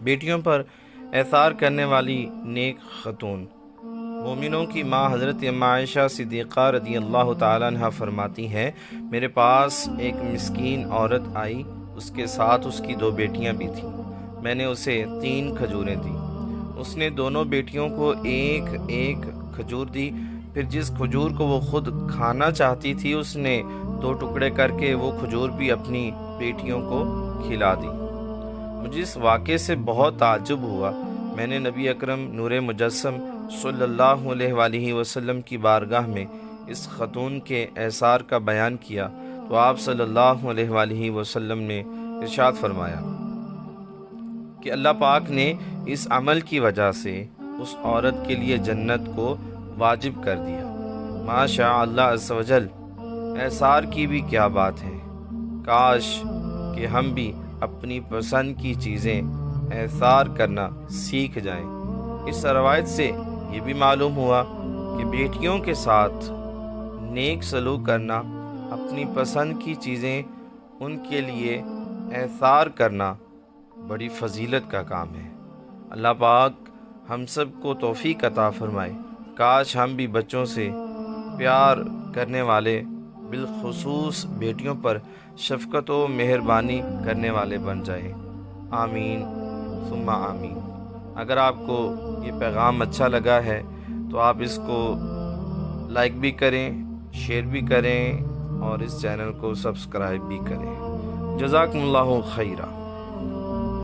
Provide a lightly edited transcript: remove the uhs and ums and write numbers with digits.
بیٹیوں پر ایثار کرنے والی نیک خاتون۔ مومنوں کی ماں حضرت عائشہ صدیقہ رضی اللہ تعالیٰ عنہ فرماتی ہیں، میرے پاس ایک مسکین عورت آئی، اس کے ساتھ اس کی 2 بیٹیاں بھی تھیں۔ میں نے اسے 3 کھجوریں دیں۔ اس نے دونوں بیٹیوں کو ایک ایک کھجور دی، پھر جس کھجور کو وہ خود کھانا چاہتی تھی اس نے 2 ٹکڑے کر کے وہ کھجور بھی اپنی بیٹیوں کو کھلا دی۔ مجھے اس واقعے سے بہت تعجب ہوا۔ میں نے نبی اکرم نور مجسم صلی اللہ علیہ وآلہ وسلم کی بارگاہ میں اس خاتون کے ایثار کا بیان کیا تو آپ صلی اللہ علیہ وآلہ وسلم نے ارشاد فرمایا کہ اللہ پاک نے اس عمل کی وجہ سے اس عورت کے لیے جنت کو واجب کر دیا۔ ماشاء اللہ عز و جل، ایثار کی بھی کیا بات ہے۔ کاش کہ ہم بھی اپنی پسند کی چیزیں ایثار کرنا سیکھ جائیں۔ اس روایت سے یہ بھی معلوم ہوا کہ بیٹیوں کے ساتھ نیک سلوک کرنا، اپنی پسند کی چیزیں ان کے لیے ایثار کرنا بڑی فضیلت کا کام ہے۔ اللہ پاک ہم سب کو توفیق عطا فرمائے۔ کاش ہم بھی بچوں سے پیار کرنے والے، بالخصوص بیٹیوں پر شفقت و مہربانی کرنے والے بن جائیں۔ آمین ثم آمین۔ اگر آپ کو یہ پیغام اچھا لگا ہے تو آپ اس کو لائک بھی کریں، شیئر بھی کریں اور اس چینل کو سبسکرائب بھی کریں۔ جزاکم اللہ خیرہ۔